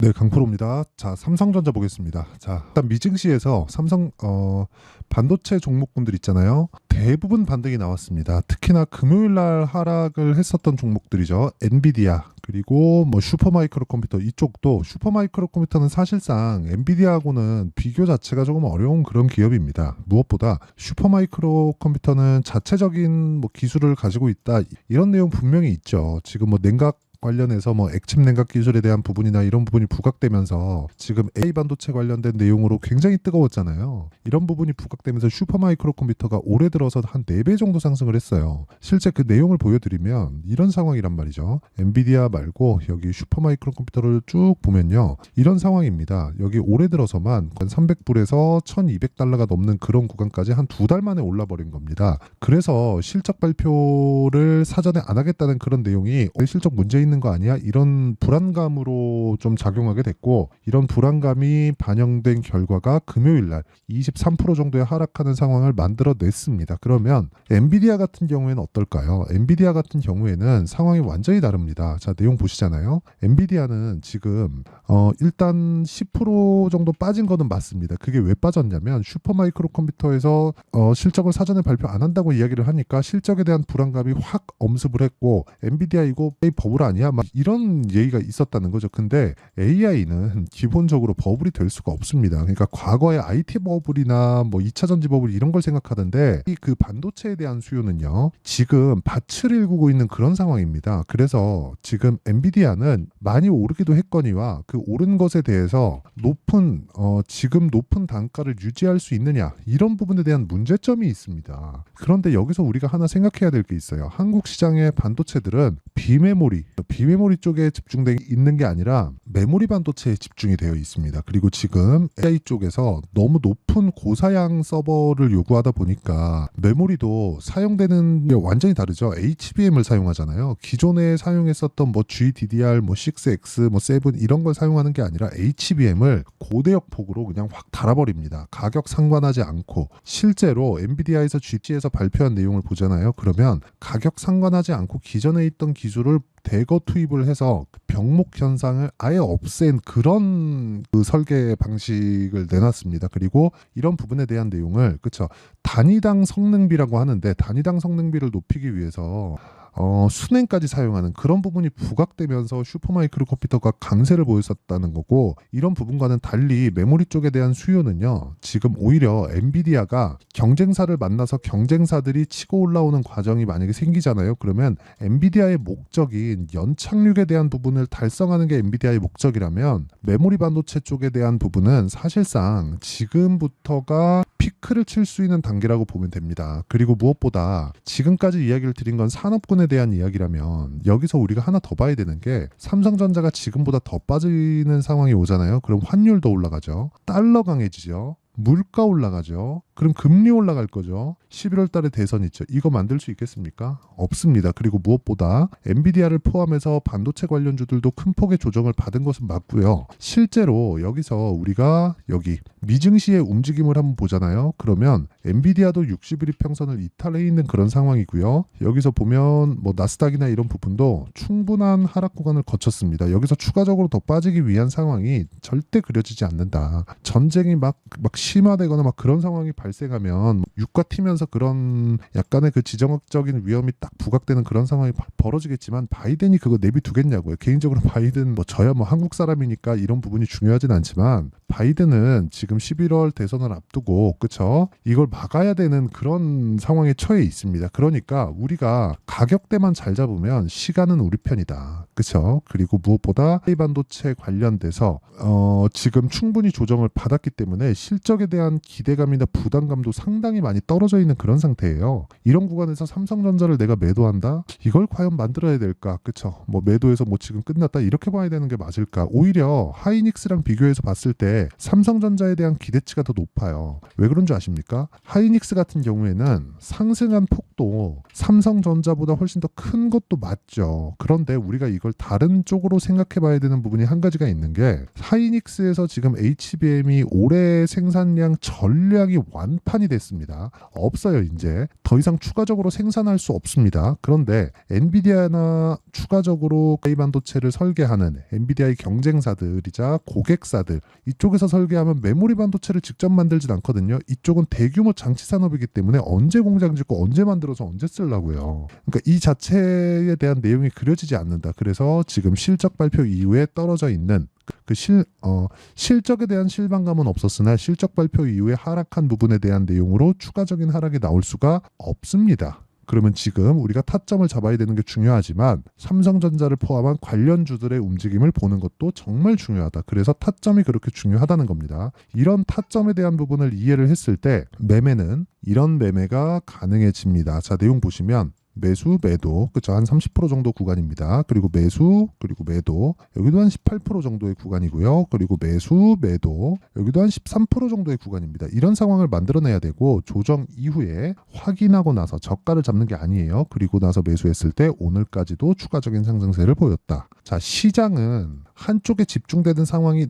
네, 강프로입니다. 자, 삼성전자 보겠습니다. 자, 일단 미증시에서 삼성 반도체 종목군들 있잖아요. 대부분 반등이 나왔습니다. 특히나 금요일 날 하락을 했었던 종목들이죠. 엔비디아 그리고 뭐 슈퍼마이크로 컴퓨터 이쪽도 슈퍼마이크로 컴퓨터는 사실상 엔비디아하고는 비교 자체가 조금 어려운 그런 기업입니다. 무엇보다 슈퍼마이크로 컴퓨터는 자체적인 뭐 기술을 가지고 있다 이런 내용 분명히 있죠. 지금 뭐 냉각 관련해서 뭐 액침 냉각 기술에 대한 부분이나 이런 부분이 부각되면서 지금 AI 반도체 관련된 내용으로 굉장히 뜨거웠잖아요. 이런 부분이 부각되면서 슈퍼마이크로 컴퓨터가 올해 들어서 한 4배 정도 상승을 했어요. 실제 그 내용을 보여드리면 이런 상황이란 말이죠. 엔비디아 말고 여기 슈퍼마이크로 컴퓨터를 쭉 보면요. 이런 상황입니다. 여기 올해 들어서만 300불에서 1200달러가 넘는 그런 구간까지 한 2달 만에 올라버린 겁니다. 그래서 실적 발표를 사전에 안 하겠다는 그런 내용이 실적 문제 있는 거 아니야? 이런 불안감으로 좀 작용하게 됐고, 이런 불안감이 반영된 결과가 금요일 날 23% 정도의 하락하는 상황을 만들어냈습니다. 그러면 엔비디아 같은 경우에는 어떨까요? 엔비디아 같은 경우에는 상황이 완전히 다릅니다. 자, 내용 보시잖아요. 엔비디아는 지금 일단 10% 정도 빠진 거는 맞습니다. 그게 왜 빠졌냐면 슈퍼마이크로 컴퓨터에서 실적을 사전에 발표 안 한다고 이야기를 하니까 실적에 대한 불안감이 확 엄습을 했고, 엔비디아 이거 버블 아니야? 막 이런 얘기가 있었다는 거죠. 근데 AI는 기본적으로 버블이 될 수가 없습니다. 그러니까 과거에 IT 버블이나 뭐 2차 전지 버블 이런 걸 생각하던데 그 반도체에 대한 수요는요. 지금 밭을 일구고 있는 그런 상황입니다. 그래서 지금 엔비디아는 많이 오르기도 했거니와 그 오른 것에 대해서 지금 높은 단가를 유지할 수 있느냐 이런 부분에 대한 문제점이 있습니다. 그런데 여기서 우리가 하나 생각해야 될 게 있어요. 한국 시장의 반도체들은 비메모리 쪽에 집중되어 있는 게 아니라 메모리 반도체에 집중이 되어 있습니다. 그리고 지금 AI 쪽에서 너무 높은 고사양 서버를 요구하다 보니까 메모리도 사용되는 게 완전히 다르죠. HBM을 사용하잖아요. 기존에 사용했었던 뭐 GDDR, 뭐 6X, 뭐 7 이런 걸 사용하는 게 아니라 HBM을 고대역 폭으로 그냥 확 달아버립니다. 가격 상관하지 않고 실제로 엔비디아에서 GT에서 발표한 내용을 보잖아요. 그러면 가격 상관하지 않고 기존에 있던 기술을 대거 투입을 해서 병목 현상을 아예 없앤 그런 그 설계 방식을 내놨습니다. 그리고 이런 부분에 대한 내용을 단위당 성능비라고 하는데 단위당 성능비를 높이기 위해서 순행까지 사용하는 그런 부분이 부각되면서 슈퍼마이크로 컴퓨터가 강세를 보였었다는 거고, 이런 부분과는 달리 메모리 쪽에 대한 수요는요. 지금 오히려 엔비디아가 경쟁사를 만나서 경쟁사들이 치고 올라오는 과정이 만약에 생기잖아요. 그러면 엔비디아의 목적인 연착륙에 대한 부분을 달성하는 게 엔비디아의 목적이라면 메모리 반도체 쪽에 대한 부분은 사실상 지금부터가 피크를 칠 수 있는 단계라고 보면 됩니다. 그리고 무엇보다 지금까지 이야기를 드린 건 산업군에 대한 이야기라면 여기서 우리가 하나 더 봐야 되는 게 삼성전자가 지금보다 더 빠지는 상황이 오잖아요. 그럼 환율도 올라가죠. 달러 강해지죠. 물가 올라가죠. 그럼 금리 올라갈 거죠. 11월 달에 대선 있죠. 이거 만들 수 있겠습니까? 없습니다. 그리고 무엇보다 엔비디아를 포함해서 반도체 관련주들도 큰 폭의 조정을 받은 것은 맞고요. 실제로 여기서 우리가 여기 미증시의 움직임을 한번 보잖아요. 그러면 엔비디아도 60일 이평선을 이탈해 있는 그런 상황이고요. 여기서 보면 뭐 나스닥이나 이런 부분도 충분한 하락 구간을 거쳤습니다. 여기서 추가적으로 더 빠지기 위한 상황이 절대 그려지지 않는다. 전쟁이 막 심화되거나 막 그런 상황이 발생하면 유가 튀면서 그런 약간의 그 지정학적인 위험이 딱 부각되는 그런 상황이 벌어지겠지만 바이든이 그거 내비두겠냐고요. 개인적으로 바이든 저야 한국 사람이니까 이런 부분이 중요하진 않지만 바이든은 지금 11월 대선을 앞두고 이걸 막아야 되는 그런 상황에 처해 있습니다. 그러니까 우리가 가격대만 잘 잡으면 시간은 우리 편이다. 그리고 무엇보다 AI 반도체 관련돼서 지금 충분히 조정을 받았기 때문에 실적에 대한 기대감이나 부담감도 상당히 많이 떨어져 있는 그런 상태예요. 이런 구간에서 삼성전자를 내가 매도한다? 이걸 과연 만들어야 될까? 매도해서 지금 끝났다 이렇게 봐야 되는 게 맞을까? 오히려 하이닉스랑 비교해서 봤을 때 삼성전자에 대한 기대치가 더 높아요. 왜 그런 줄 아십니까? 하이닉스 같은 경우에는 상승한 폭도 삼성전자보다 훨씬 더 큰 것도 맞죠. 그런데 우리가 이걸 다른 쪽으로 생각해 봐야 되는 부분이 한 가지가 있는 게 하이닉스에서 지금 HBM이 올해 생산량 전략이 완판이 됐습니다. 없어요. 이제 더 이상 추가적으로 생산할 수 없습니다. 그런데 엔비디아나 추가적으로 AI 반도체를 설계하는 엔비디아의 경쟁사들이자 고객사들, 이쪽에서 설계하면 메모리 반도체를 직접 만들진 않거든요. 이쪽은 대규모 장치 산업이기 때문에 언제 공장 짓고 언제 만들어서 언제 쓰려고요. 그러니까 이 자체에 대한 내용이 그려지지 않는다. 그래서 지금 실적 발표 이후에 떨어져 있는 실적에 대한 실망감은 없었으나 실적 발표 이후에 하락한 부분에 대한 내용으로 추가적인 하락이 나올 수가 없습니다. 그러면 지금 우리가 타점을 잡아야 되는 게 중요하지만 삼성전자를 포함한 관련주들의 움직임을 보는 것도 정말 중요하다. 그래서 타점이 그렇게 중요하다는 겁니다. 이런 타점에 대한 부분을 이해를 했을 때 매매는 이런 매매가 가능해집니다. 자, 내용 보시면 매수, 매도, 그쵸? 한 30% 정도 구간입니다. 그리고 매수, 그리고 매도, 여기도 한 18% 정도의 구간이고요. 그리고 매수, 매도, 여기도 한 13% 정도의 구간입니다. 이런 상황을 만들어내야 되고 조정 이후에 확인하고 나서 저가를 잡는 게 아니에요. 그리고 나서 매수했을 때 오늘까지도 추가적인 상승세를 보였다. 자, 시장은 한쪽에 집중되는 상황이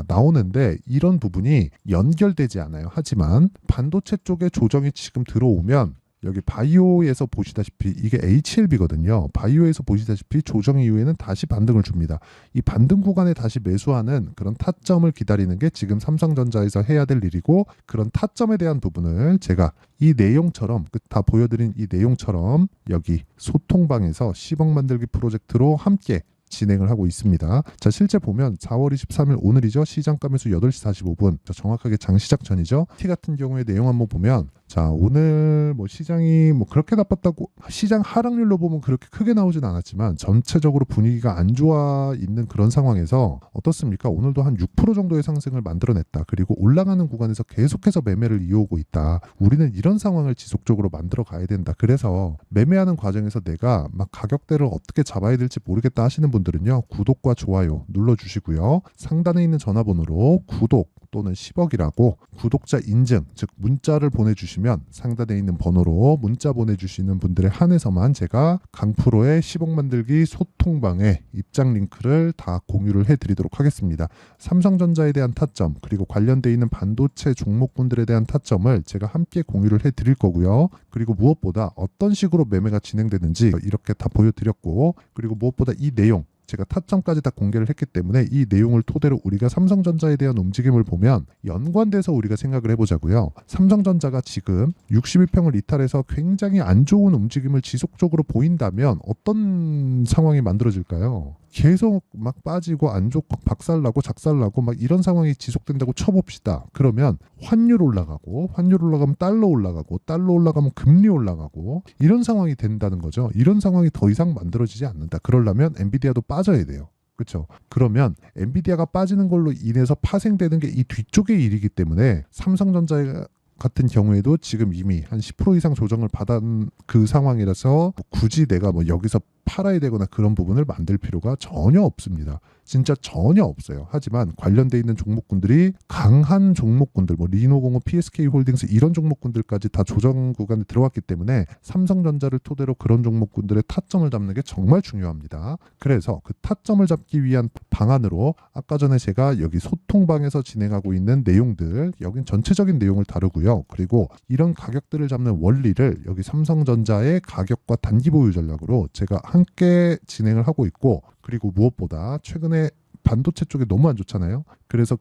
나오는데 이런 부분이 연결되지 않아요. 하지만 반도체 쪽에 조정이 지금 들어오면 여기 바이오에서 보시다시피 이게 HLB거든요. 바이오에서 보시다시피 조정 이후에는 다시 반등을 줍니다. 이 반등 구간에 다시 매수하는 그런 타점을 기다리는 게 지금 삼성전자에서 해야 될 일이고, 그런 타점에 대한 부분을 제가 이 내용처럼 다 보여드린 이 내용처럼 여기 소통방에서 10억 만들기 프로젝트로 함께 진행을 하고 있습니다. 자, 실제 보면 4월 23일 오늘이죠. 시장가 매수 8시 45분. 정확하게 장시작 전이죠. T 같은 경우에 내용 한번 보면, 자, 오늘 시장이 그렇게 나빴다고, 시장 하락률로 보면 그렇게 크게 나오진 않았지만 전체적으로 분위기가 안 좋아 있는 그런 상황에서 어떻습니까? 오늘도 한 6% 정도의 상승을 만들어냈다. 그리고 올라가는 구간에서 계속해서 매매를 이어오고 있다. 우리는 이런 상황을 지속적으로 만들어 가야 된다. 그래서 매매하는 과정에서 내가 가격대를 어떻게 잡아야 될지 모르겠다 하시는 분들은요, 구독과 좋아요 눌러주시고요. 상단에 있는 전화번호로 구독 또는 10억이라고 구독자 인증, 즉 문자를 보내주시면 상단에 있는 번호로 문자 보내주시는 분들에 한해서만 제가 강프로의 10억 만들기 소통방에 입장 링크를 다 공유를 해드리도록 하겠습니다. 삼성전자에 대한 타점, 그리고 관련돼 있는 반도체 종목군들에 대한 타점을 제가 함께 공유를 해드릴 거고요. 그리고 무엇보다 어떤 식으로 매매가 진행되는지 이렇게 다 보여드렸고, 그리고 무엇보다 이 내용 제가 타점까지 다 공개를 했기 때문에 이 내용을 토대로 우리가 삼성전자에 대한 움직임을 보면 연관돼서 우리가 생각을 해보자고요. 삼성전자가 지금 61평을 이탈해서 굉장히 안 좋은 움직임을 지속적으로 보인다면 어떤 상황이 만들어질까요? 계속 빠지고 안 좋고 박살나고 작살나고 이런 상황이 지속된다고 쳐봅시다. 그러면 환율 올라가면 달러 올라가면 금리 올라가고 이런 상황이 된다는 거죠. 이런 상황이 더 이상 만들어지지 않는다. 그러려면 엔비디아도 빠져야 돼요. 그렇죠? 그러면 엔비디아가 빠지는 걸로 인해서 파생되는 게 이 뒤쪽의 일이기 때문에 삼성전자 같은 경우에도 지금 이미 한 10% 이상 조정을 받은 그 상황이라서 굳이 내가 여기서 팔아야 되거나 그런 부분을 만들 필요가 전혀 없습니다. 진짜 전혀 없어요. 하지만 관련돼 있는 종목군들이 강한 종목군들, 리노공업, PSK홀딩스 이런 종목군들까지 다 조정 구간에 들어왔기 때문에 삼성전자를 토대로 그런 종목군들의 타점을 잡는 게 정말 중요합니다. 그래서 그 타점을 잡기 위한 방안으로 아까 전에 제가 여기 소통방에서 진행하고 있는 내용들, 여긴 전체적인 내용을 다루고요. 그리고 이런 가격들을 잡는 원리를 여기 삼성전자의 가격과 단기 보유 전략으로 제가 함께 진행을 하고 있고, 그리고 무엇보다 최근에 반도체 쪽이 너무 안 좋잖아요. 그래서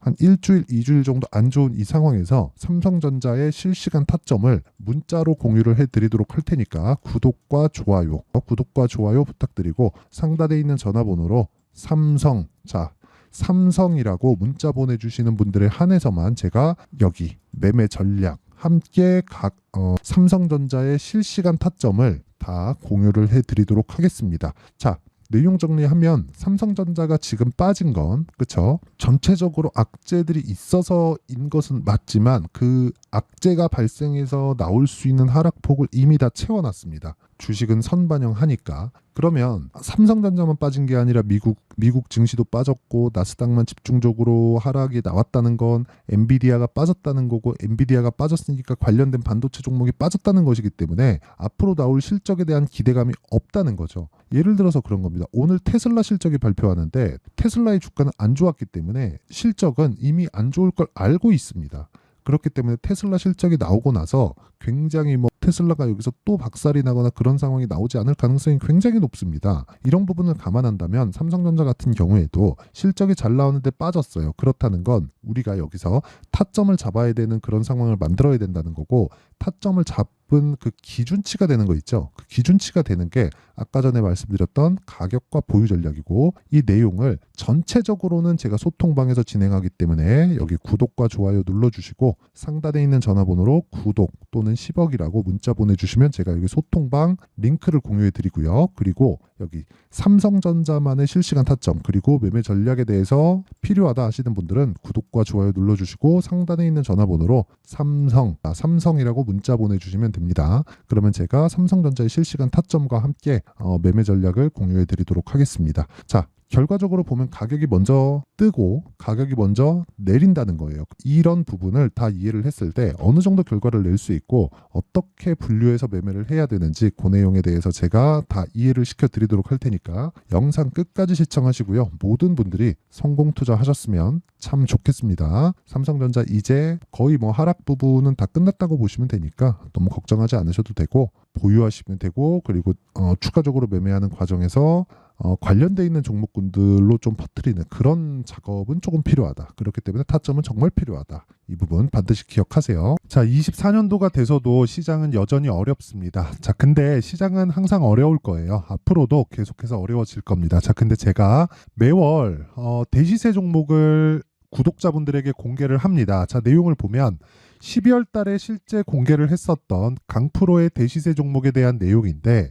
한 일주일, 2주일 정도 안 좋은 이 상황에서 삼성전자의 실시간 타점을 문자로 공유를 해드리도록 할 테니까 구독과 좋아요 부탁드리고 상단에 있는 전화번호로 삼성이라고 문자 보내주시는 분들에 한해서만 제가 여기 매매 전략 함께 삼성전자의 실시간 타점을 다 공유를 해드리도록 하겠습니다. 자, 내용 정리하면 삼성전자가 지금 빠진 건 그렇죠. 전체적으로 악재들이 있어서인 것은 맞지만 그 악재가 발생해서 나올 수 있는 하락폭을 이미 다 채워놨습니다. 주식은 선반영하니까. 그러면 삼성전자만 빠진 게 아니라 미국 증시도 빠졌고 나스닥만 집중적으로 하락이 나왔다는 건 엔비디아가 빠졌다는 거고, 엔비디아가 빠졌으니까 관련된 반도체 종목이 빠졌다는 것이기 때문에 앞으로 나올 실적에 대한 기대감이 없다는 거죠. 예를 들어서 그런 겁니다. 오늘 테슬라 실적이 발표하는데 테슬라의 주가는 안 좋았기 때문에 실적은 이미 안 좋을 걸 알고 있습니다. 그렇기 때문에 테슬라 실적이 나오고 나서 굉장히 테슬라가 여기서 또 박살이 나거나 그런 상황이 나오지 않을 가능성이 굉장히 높습니다. 이런 부분을 감안한다면 삼성전자 같은 경우에도 실적이 잘 나오는데 빠졌어요. 그렇다는 건 우리가 여기서 타점을 잡아야 되는 그런 상황을 만들어야 된다는 거고, 타점을 잡은 그 기준치가 되는 거 있죠. 그 기준치가 되는 게 아까 전에 말씀드렸던 가격과 보유 전략이고, 이 내용을 전체적으로는 제가 소통방에서 진행하기 때문에 여기 구독과 좋아요 눌러주시고 상단에 있는 전화번호로 구독 또는 10억이라고 문자 보내주시면 제가 여기 소통방 링크를 공유해 드리고요. 그리고 여기 삼성전자만의 실시간 타점 그리고 매매 전략에 대해서 필요하다 하시는 분들은 구독과 좋아요 눌러주시고 상단에 있는 전화번호로 삼성이라고 문자 보내주시면 됩니다. 그러면 제가 삼성전자의 실시간 타점과 함께 매매 전략을 공유해 드리도록 하겠습니다. 자, 결과적으로 보면 가격이 먼저 뜨고 가격이 먼저 내린다는 거예요. 이런 부분을 다 이해를 했을 때 어느 정도 결과를 낼 수 있고 어떻게 분류해서 매매를 해야 되는지 그 내용에 대해서 제가 다 이해를 시켜드리도록 할 테니까 영상 끝까지 시청하시고요. 모든 분들이 성공 투자하셨으면 참 좋겠습니다. 삼성전자 이제 거의 하락 부분은 다 끝났다고 보시면 되니까 너무 걱정하지 않으셔도 되고 보유하시면 되고, 그리고 추가적으로 매매하는 과정에서 관련돼 있는 종목군들로 좀 퍼뜨리는 그런 작업은 조금 필요하다. 그렇기 때문에 타점은 정말 필요하다. 이 부분 반드시 기억하세요. 자, 24년도가 돼서도 시장은 여전히 어렵습니다. 자, 근데 시장은 항상 어려울 거예요. 앞으로도 계속해서 어려워질 겁니다. 자, 근데 제가 매월 대시세 종목을 구독자분들에게 공개를 합니다. 자, 내용을 보면 12월 달에 실제 공개를 했었던 강프로의 대시세 종목에 대한 내용인데,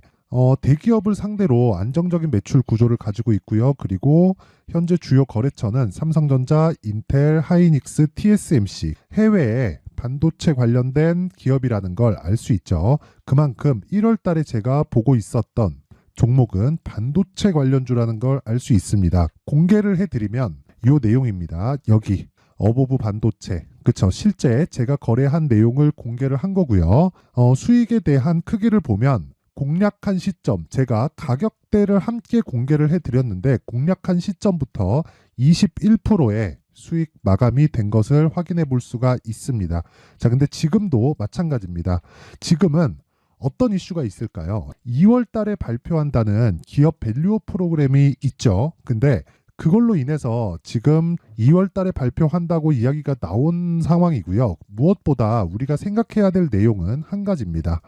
대기업을 상대로 안정적인 매출 구조를 가지고 있고요. 그리고 현재 주요 거래처는 삼성전자, 인텔, 하이닉스, TSMC, 해외에 반도체 관련된 기업이라는 걸 알 수 있죠. 그만큼 1월 달에 제가 보고 있었던 종목은 반도체 관련주라는 걸 알 수 있습니다. 공개를 해드리면 이 내용입니다. 여기 어보브 반도체, 그쵸? 실제 제가 거래한 내용을 공개를 한 거고요. 수익에 대한 크기를 보면 공략한 시점, 제가 가격대를 함께 공개를 해드렸는데 공략한 시점부터 21%의 수익 마감이 된 것을 확인해 볼 수가 있습니다. 자, 근데 지금도 마찬가지입니다. 지금은 어떤 이슈가 있을까요? 2월 달에 발표한다는 기업 밸류업 프로그램이 있죠. 근데 그걸로 인해서 지금 2월 달에 발표한다고 이야기가 나온 상황이고요. 무엇보다 우리가 생각해야 될 내용은 한 가지입니다.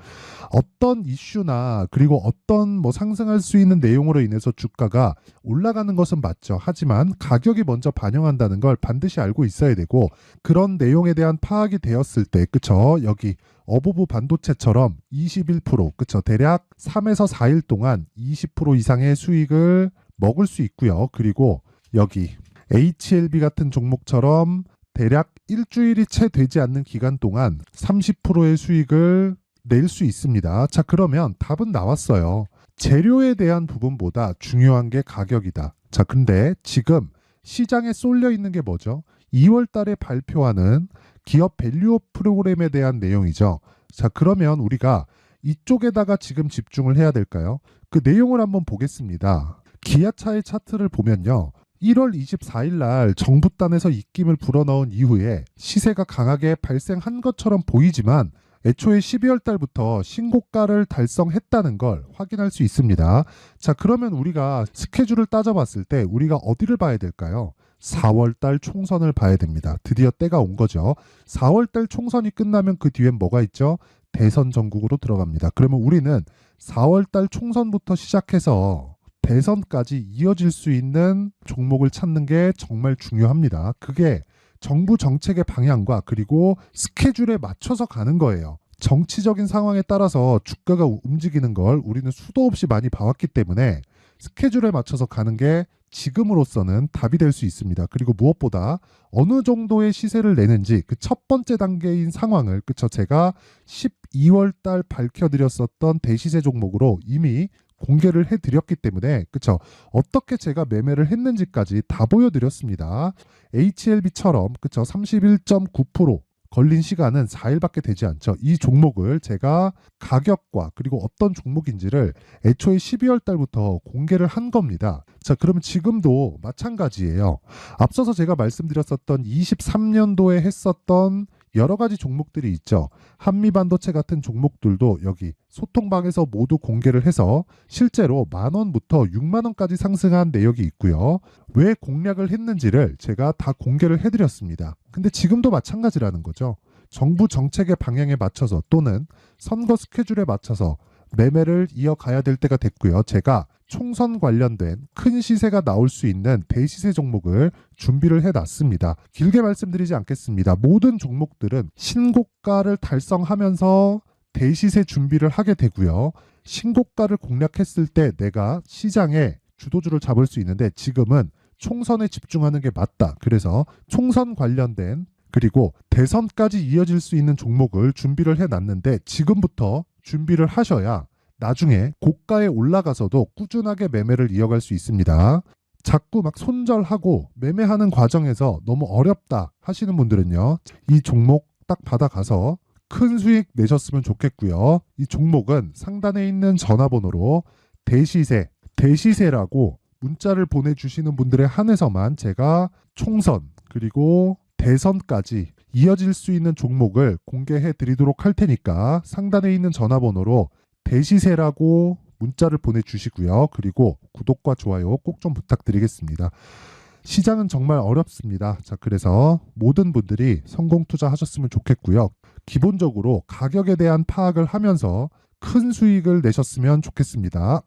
어떤 이슈나 그리고 어떤 상승할 수 있는 내용으로 인해서 주가가 올라가는 것은 맞죠. 하지만 가격이 먼저 반영한다는 걸 반드시 알고 있어야 되고, 그런 내용에 대한 파악이 되었을 때, 그쵸? 여기 어보브 반도체처럼 21%, 그쵸? 대략 3에서 4일 동안 20% 이상의 수익을 먹을 수 있고요. 그리고 여기 HLB 같은 종목처럼 대략 일주일이 채 되지 않는 기간 동안 30%의 수익을 낼 수 있습니다. 자, 그러면 답은 나왔어요. 재료에 대한 부분보다 중요한 게 가격이다. 자, 근데 지금 시장에 쏠려 있는 게 뭐죠? 2월 달에 발표하는 기업 밸류업 프로그램에 대한 내용이죠. 자, 그러면 우리가 이쪽에다가 지금 집중을 해야 될까요? 그 내용을 한번 보겠습니다. 기아차의 차트를 보면요. 1월 24일 날 정부단에서 입김을 불어넣은 이후에 시세가 강하게 발생한 것처럼 보이지만 애초에 12월 달부터 신고가를 달성했다는 걸 확인할 수 있습니다. 자, 그러면 우리가 스케줄을 따져봤을 때 우리가 어디를 봐야 될까요? 4월 달 총선을 봐야 됩니다. 드디어 때가 온 거죠. 4월 달 총선이 끝나면 그 뒤엔 뭐가 있죠? 대선 전국으로 들어갑니다. 그러면 우리는 4월 달 총선부터 시작해서 대선까지 이어질 수 있는 종목을 찾는 게 정말 중요합니다. 그게 정부 정책의 방향과 그리고 스케줄에 맞춰서 가는 거예요. 정치적인 상황에 따라서 주가가 움직이는 걸 우리는 수도 없이 많이 봐왔기 때문에 스케줄에 맞춰서 가는 게 지금으로서는 답이 될 수 있습니다. 그리고 무엇보다 어느 정도의 시세를 내는지 그 첫 번째 단계인 상황을, 그쵸? 제가 12월 달 밝혀드렸었던 대시세 종목으로 이미 공개를 해드렸기 때문에, 그쵸? 어떻게 제가 매매를 했는지까지 다 보여드렸습니다. HLB처럼, 그쵸? 31.9% 걸린 시간은 4일밖에 되지 않죠. 이 종목을 제가 가격과 그리고 어떤 종목인지를 애초에 12월 달부터 공개를 한 겁니다. 자, 그러면 지금도 마찬가지예요. 앞서서 제가 말씀드렸었던 23년도에 했었던 여러 가지 종목들이 있죠. 한미반도체 같은 종목들도 여기 소통방에서 모두 공개를 해서 실제로 10,000원부터 60,000원까지 상승한 내역이 있고요. 왜 공략을 했는지를 제가 다 공개를 해드렸습니다. 근데 지금도 마찬가지라는 거죠. 정부 정책의 방향에 맞춰서 또는 선거 스케줄에 맞춰서 매매를 이어가야 될 때가 됐고요. 제가 총선 관련된 큰 시세가 나올 수 있는 대시세 종목을 준비를 해놨습니다. 길게 말씀드리지 않겠습니다. 모든 종목들은 신고가를 달성하면서 대시세 준비를 하게 되고요. 신고가를 공략했을 때 내가 시장에 주도주를 잡을 수 있는데 지금은 총선에 집중하는 게 맞다. 그래서 총선 관련된 그리고 대선까지 이어질 수 있는 종목을 준비를 해놨는데 지금부터 준비를 하셔야 나중에 고가에 올라가서도 꾸준하게 매매를 이어갈 수 있습니다. 자꾸 막 손절하고 매매하는 과정에서 너무 어렵다 하시는 분들은요. 이 종목 딱 받아가서 큰 수익 내셨으면 좋겠고요. 이 종목은 상단에 있는 전화번호로 대시세라고 문자를 보내주시는 분들에 한해서만 제가 총선 그리고 대선까지 이어질 수 있는 종목을 공개해 드리도록 할 테니까 상단에 있는 전화번호로 대시세라고 문자를 보내주시고요. 그리고 구독과 좋아요 꼭 좀 부탁드리겠습니다. 시장은 정말 어렵습니다. 자, 그래서 모든 분들이 성공 투자하셨으면 좋겠고요. 기본적으로 가격에 대한 파악을 하면서 큰 수익을 내셨으면 좋겠습니다.